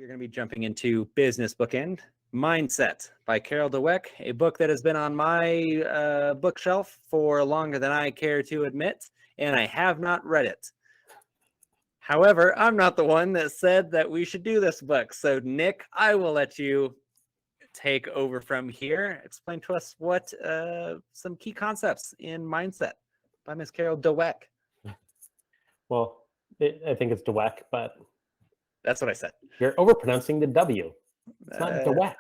going to be jumping into Business Bookend, Mindset by Carol Dweck, a book that has been on my bookshelf for longer than I care to admit, and I have not read it. However, I'm not the one that said that we should do this book. So, Nick, I will let you take over from here. Explain to us what some key concepts in Mindset by Miss Carol Dweck. Well, I think it's Dweck, but that's what I said. You're overpronouncing the W. It's not Dweck.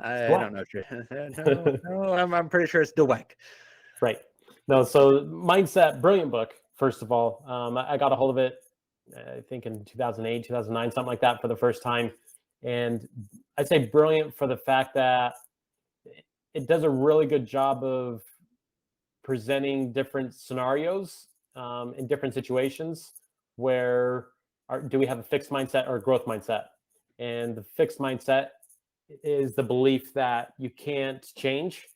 I don't know. No, I'm pretty sure it's Dweck. Right. No, so Mindset, brilliant book, first of all. I got a hold of it, I think in 2008, 2009, something like that for the first time. And I'd say brilliant for the fact that it does a really good job of presenting different scenarios in different situations where do we have a fixed mindset or a growth mindset? And the fixed mindset is the belief that you can't change.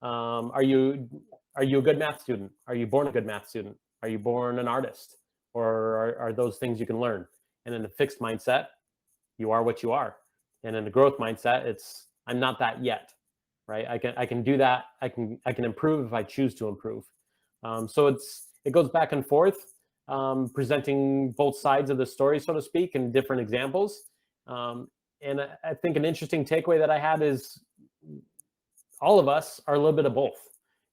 Are you a good math student? Are you born a good math student? Are you born an artist? Or are those things you can learn? And in the fixed mindset, you are what you are. And in the growth mindset, it's I'm not that yet, right? I can do that. I can improve if I choose to improve. So it goes back and forth, presenting both sides of the story, so to speak, in different examples. And I think an interesting takeaway that I had is all of us are a little bit of both.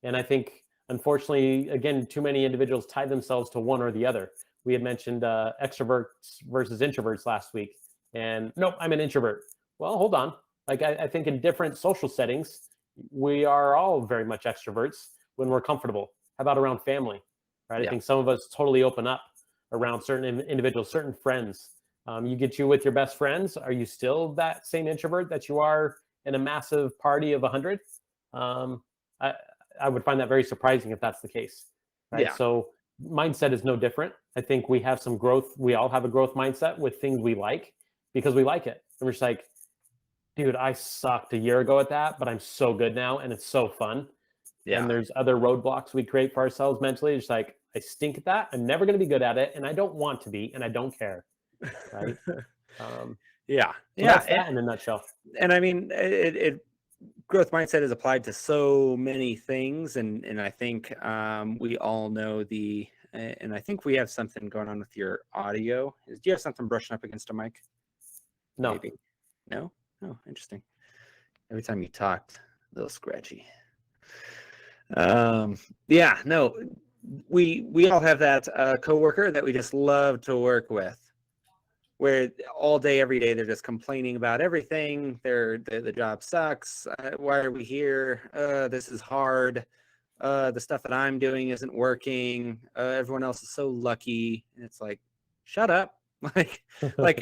And I think, unfortunately, again, too many individuals tie themselves to one or the other. We had mentioned extroverts versus introverts last week. And nope, I'm an introvert. Well, hold on. Like I think in different social settings, we are all very much extroverts when we're comfortable. How about around family, right? Yeah. I think some of us totally open up around certain individuals, certain friends. You get you with your best friends. Are you still that same introvert that you are in a massive party of 100? I would find that very surprising if that's the case, right? Yeah. So mindset is no different. I think we have some growth. We all have a growth mindset with things we like because we like it. And we're just like, dude, I sucked a year ago at that, but I'm so good now and it's so fun. Yeah. And there's other roadblocks we create for ourselves mentally. It's like, I stink at that. I'm never going to be good at it. And I don't want to be, and I don't care. Right. Yeah. So that's that in a nutshell. And I mean, growth mindset is applied to so many things. And I think we all know and I think we have something going on with your audio. Do you have something brushing up against a mic? No. Maybe. No? Oh, interesting. Every time you talked, a little scratchy. Yeah, no, we all have that coworker that we just love to work with, where all day, every day, they're just complaining about everything. The job sucks. Why are we here? This is hard. The stuff that I'm doing isn't working. Everyone else is so lucky. And it's like, shut up. Like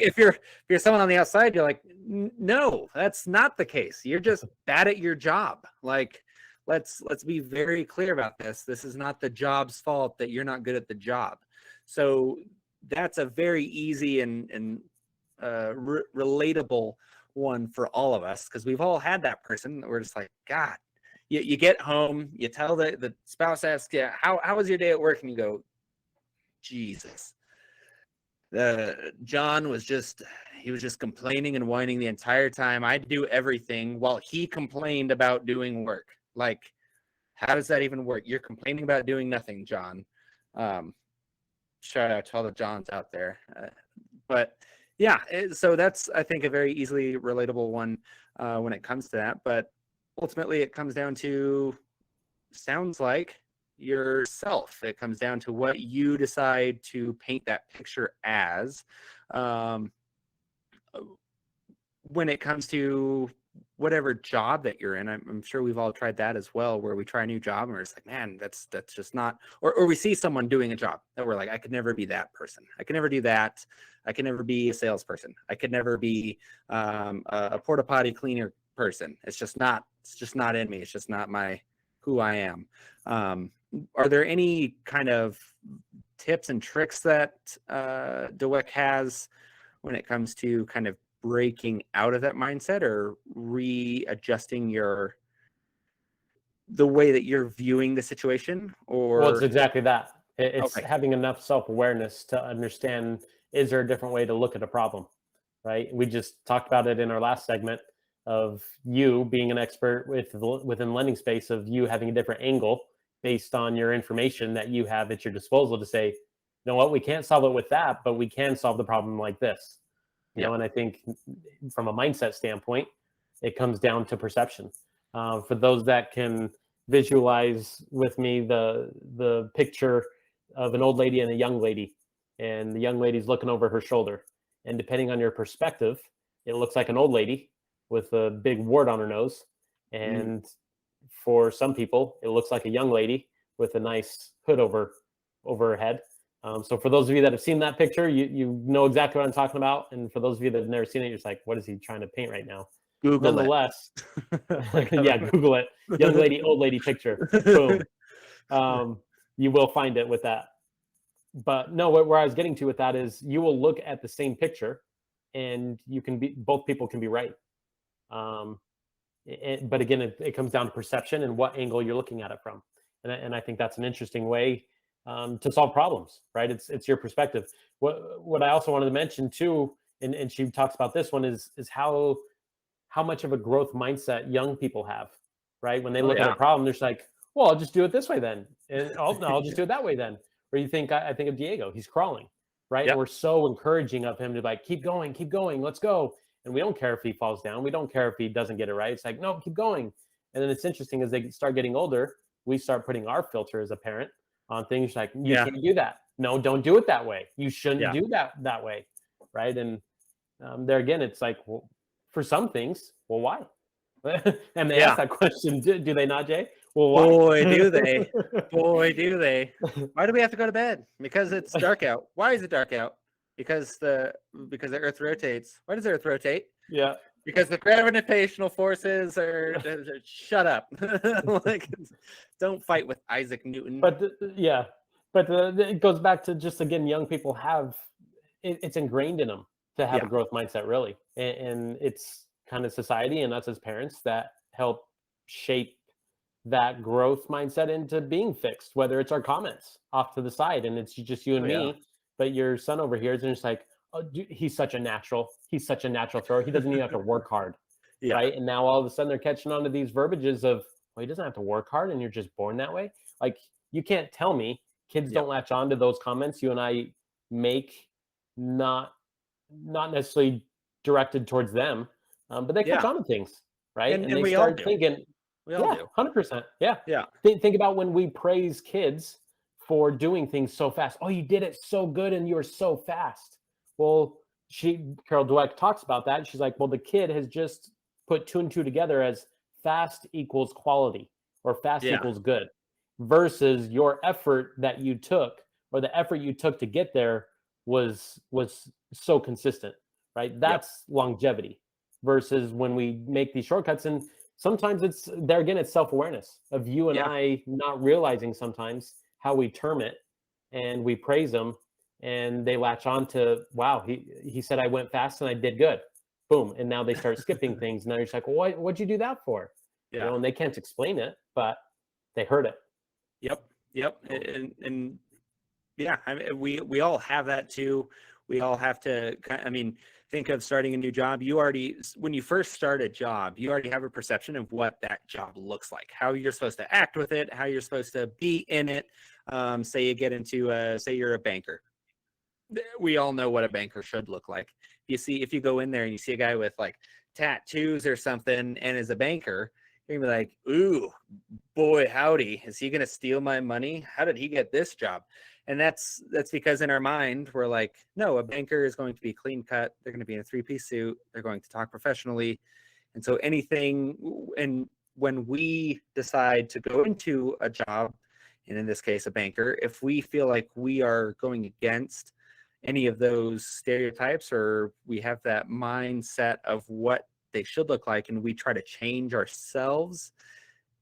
if you're someone on the outside, you're like, no, that's not the case. You're just bad at your job. Like, let's be very clear about this. This is not the job's fault that you're not good at the job. So that's a very easy and relatable one for all of us, because we've all had that person that we're just like, God, you get home, you tell the spouse asks you, how was your day at work? And you go, Jesus. John was just complaining and whining the entire time. I'd do everything while he complained about doing work. Like, how does that even work? You're complaining about doing nothing, John. Shout out to all the Johns out there. But yeah, so that's, I think, a very easily relatable one when it comes to that. But ultimately, it comes down to, sounds like, yourself. It comes down to what you decide to paint that picture as. When it comes to whatever job that you're in, I'm sure we've all tried that as well, where we try a new job and we're just like, man, that's just not, or we see someone doing a job that we're like, I could never be that person. I could never do that. I could never be a salesperson. I could never be a porta potty cleaner person. It's just not in me. It's just not who I am. Are there any kind of tips and tricks that Dweck has when it comes to kind of breaking out of that mindset or readjusting the way that you're viewing the situation? Or well, it's exactly that. It's okay. Having enough self-awareness to understand, is there a different way to look at a problem? right? We just talked about it in our last segment of you being an expert within the lending space, of you having a different angle based on your information that you have at your disposal to say, you know what, we can't solve it with that, but we can solve the problem like this. You know, and I think from a mindset standpoint, it comes down to perception. For those that can visualize with me the picture of an old lady and a young lady, and the young lady's looking over her shoulder, and depending on your perspective, it looks like an old lady with a big wart on her nose, and for some people, it looks like a young lady with a nice hood over her head. So for those of you that have seen that picture, you know exactly what I'm talking about. And for those of you that have never seen it, you're just like, what is he trying to paint right now? Google Nonetheless, yeah, Google it. Young lady, old lady picture. Boom. You will find it with that. But no, where I was getting to with that is you will look at the same picture and both people can be right. But again, it comes down to perception and what angle you're looking at it from. And I think that's an interesting way to solve problems, right? It's your perspective. What I also wanted to mention too, and she talks about this one, is how much of a growth mindset young people have, right? When they look at a problem, they're just like, well, I'll just do it this way then. And I'll just do it that way then. Or you think, I think of Diego, he's crawling, right? And we're so encouraging of him to like, keep going, let's go. And we don't care if he falls down. We don't care if he doesn't get it right. It's like, no, keep going. And then it's interesting, as they start getting older, we start putting our filter as a parent on things like, you can't do that. No, don't do it that way. You shouldn't do that way, right? And there again, it's like, well, for some things, well, why? And they ask that question, do they not, Jay? Well, why? Boy, do they. Boy, do they. Why do we have to go to bed? Because it's dark out. Why is it dark out? Because the Earth rotates. Why does the Earth rotate? Yeah. Because the gravitational forces are shut up. Like, don't fight with Isaac Newton. But it goes back to just, again, young people have it's ingrained in them to have a growth mindset, really, and it's kind of society and us as parents that help shape that growth mindset into being fixed. Whether it's our comments off to the side and it's just you and me, but your son over here is just like, oh, he's such a natural thrower. He doesn't even have to work hard, right? And now all of a sudden they're catching on to these verbiages of, well, he doesn't have to work hard and you're just born that way. Like, you can't tell me kids don't latch on to those comments you and I make, not necessarily directed towards them, but they catch on to things, right? And they start thinking, we all do. 100%. Yeah. Think about when we praise kids for doing things so fast. Oh, you did it so good and you were so fast. Well, Carol Dweck talks about that. She's like, well, the kid has just put 2 and 2 together as fast equals quality, or fast equals good, versus your effort that you took, or the effort you took to get there was so consistent, right? That's longevity, versus when we make these shortcuts. And sometimes it's self-awareness of you and I not realizing sometimes how we term it, and we praise them and they latch on to, wow, he said I went fast and I did good. Boom. And now they start skipping things. Now you're just like, well, what'd you do that for? You know, and they can't explain it, but they heard it. Yep. And yeah, I mean, we all have that too. We all have to, I mean, think of starting a new job. When you first start a job, you already have a perception of what that job looks like, how you're supposed to act with it, how you're supposed to be in it. Say you get into, say you're a banker. We all know what a banker should look like. If you go in there and you see a guy with like tattoos or something and is a banker, you're gonna be like, ooh, boy, howdy, is he gonna steal my money? How did he get this job? And that's because in our mind, we're like, no, a banker is going to be clean cut. They're going to be in a 3-piece suit. They're going to talk professionally. And so and when we decide to go into a job, and in this case, a banker, if we feel like we are going against any of those stereotypes, or we have that mindset of what they should look like, and we try to change ourselves,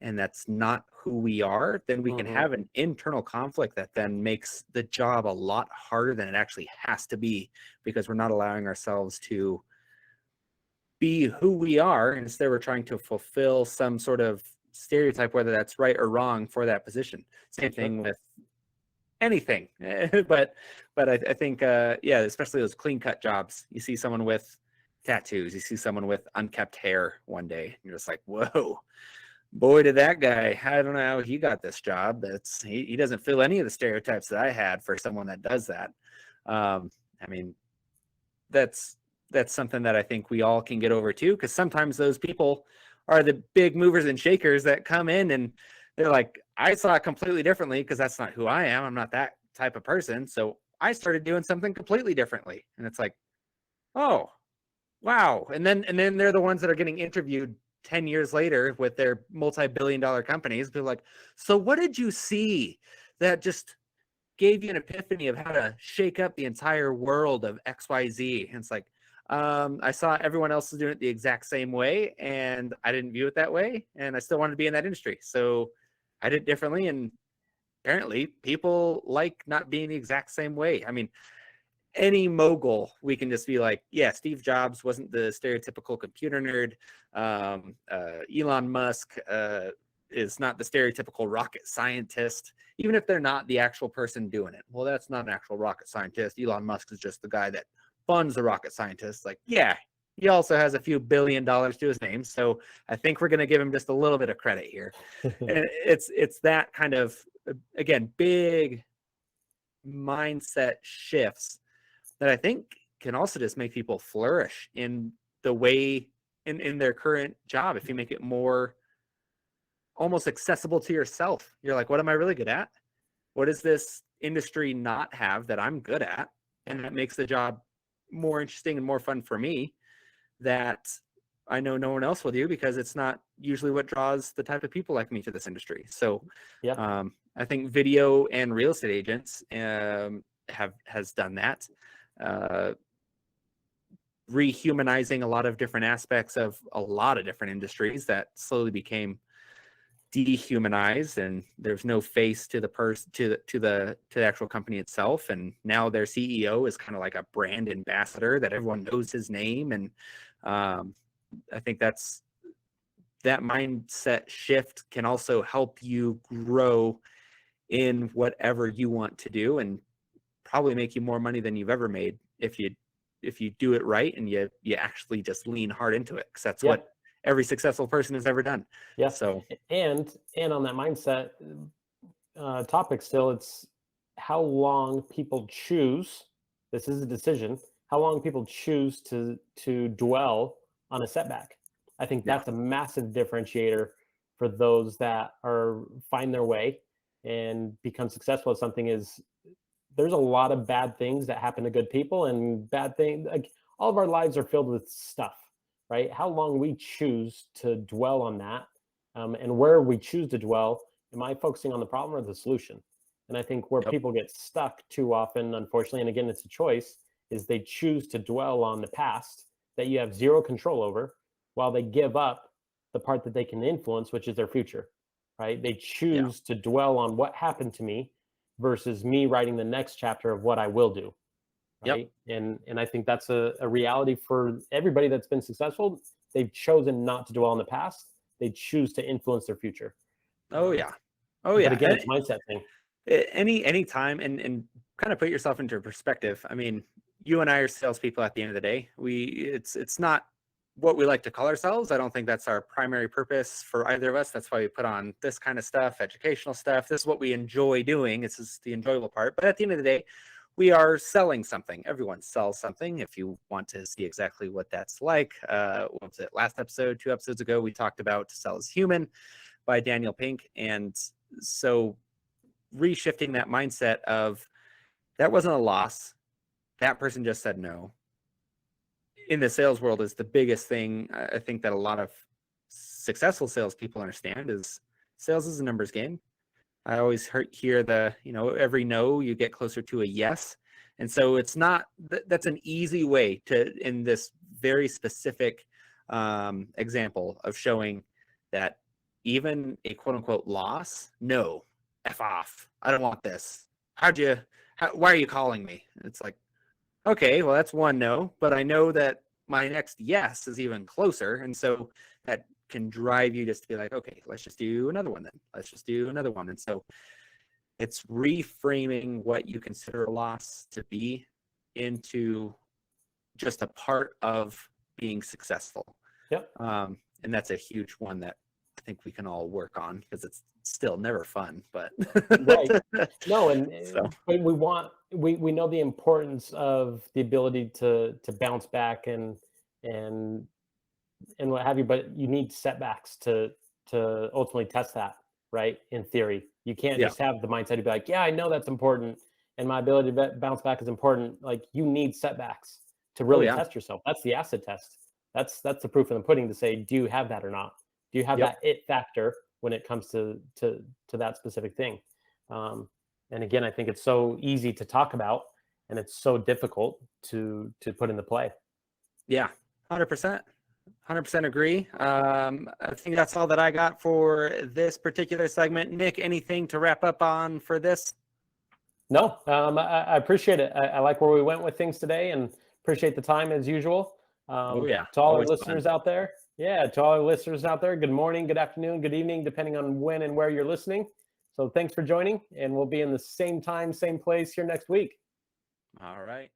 and that's not who we are, then we can have an internal conflict that then makes the job a lot harder than it actually has to be, because we're not allowing ourselves to be who we are. Instead, we're trying to fulfill some sort of stereotype, whether that's right or wrong for that position. Same thing with anything. but I think, especially those clean cut jobs, you see someone with tattoos. You see someone with unkept hair one day, and you're just like, whoa, boy, did that guy, I don't know how he got this job. He doesn't fill any of the stereotypes that I had for someone that does that. I mean, that's something that I think we all can get over too, because sometimes those people are the big movers and shakers that come in and they're like, I saw it completely differently because that's not who I am. I'm not that type of person. So I started doing something completely differently. And it's like, oh, wow. And then they're the ones that are getting interviewed 10 years later with their multi-billion-dollar companies. Be like, so what did you see that just gave you an epiphany of how to shake up the entire world of XYZ? And it's like, I saw everyone else is doing it the exact same way, and I didn't view it that way, and I still wanted to be in that industry. So I did it differently, and apparently people like not being the exact same way. I mean, any mogul, we can just be like, yeah, Steve Jobs wasn't the stereotypical computer nerd. Elon Musk is not the stereotypical rocket scientist, even if they're not the actual person doing it. Well, that's not an actual rocket scientist. Elon Musk is just the guy that funds the rocket scientist. Like, yeah, he also has a few $1 billion to his name. So I think we're going to give him just a little bit of credit here. And it's that kind of, again, big mindset shifts that I think can also just make people flourish in the way in their current job. If you make it more almost accessible to yourself, you're like, what am I really good at? What does this industry not have that I'm good at? And that makes the job more interesting and more fun for me, that I know no one else will do, because it's not usually what draws the type of people like me to this industry. So Yeah. I think video and real estate agents has done that. Rehumanizing a lot of different aspects of a lot of different industries that slowly became dehumanized, and there's no face to the person, to the actual company itself. And now their CEO is kind of like a brand ambassador that everyone knows his name. And I think that mindset shift can also help you grow in whatever you want to do, and probably make you more money than you've ever made if you do it right and you actually just lean hard into it, because that's what every successful person has ever done. Yeah. So and on that mindset topic still, it's how long people choose. This is a decision. How long people choose to dwell on a setback. I think that's a massive differentiator for those that find their way and become successful at something. Is there's a lot of bad things that happen to good people, and bad things, like all of our lives are filled with stuff, right? How long we choose to dwell on that, and where we choose to dwell. Am I focusing on the problem or the solution? And I think where people get stuck too often, unfortunately, and again, it's a choice, is they choose to dwell on the past that you have zero control over, while they give up the part that they can influence, which is their future, right? They choose to dwell on what happened to me versus me writing the next chapter of what I will do, right? And I think that's a reality for everybody that's been successful. They've chosen not to dwell on the past. They choose to influence their future. But again, it's a mindset thing. Any time, and kind of put yourself into perspective. I mean, you and I are salespeople at the end of the day. It's not what we like to call ourselves. I don't think that's our primary purpose for either of us. That's why we put on this kind of stuff, educational stuff. This is what we enjoy doing. This is the enjoyable part. But at the end of the day, we are selling something. Everyone sells something. If you want to see exactly what that's like, what was it, last episode, 2 episodes ago, we talked about To Sell is Human by Daniel Pink. And so reshifting that mindset of, that wasn't a loss. That person just said no. In the sales world is the biggest thing I think that a lot of successful salespeople understand, is sales is a numbers game. I always hear every no, you get closer to a yes. And so it's not, that's an easy way to, in this very specific example of showing that even a quote unquote loss, no, F off. I don't want this. Why are you calling me? It's like, okay, well, that's one no, but I know that my next yes is even closer. And so that can drive you just to be like, okay, let's just do another one then. Let's just do another one. And so it's reframing what you consider a loss to be into just a part of being successful. Yep. And that's a huge one that I think we can all work on, because it's still never fun, but Right. No, and So. but we know the importance of the ability to bounce back and what have you, but you need setbacks to ultimately test that, right? In theory, you can't Yeah. just have the mindset to be like, yeah, I know that's important, and my ability to bounce back is important. Like, you need setbacks to really yeah. test yourself. That's the acid test. That's the proof in the pudding to say, do you have that or not? Do you have Yep. that it factor when it comes to that specific thing? And again, I think it's so easy to talk about, and it's so difficult to put into play. Yeah, 100%. 100% agree. I think that's all that I got for this particular segment. Nick, anything to wrap up on for this? No, I appreciate it. I like where we went with things today, and appreciate the time as usual. Oh yeah, To all our always listeners fun. out there, to all our listeners out there, good morning, good afternoon, good evening, depending on when and where you're listening. So thanks for joining, and we'll be in the same time, same place here next week. All right.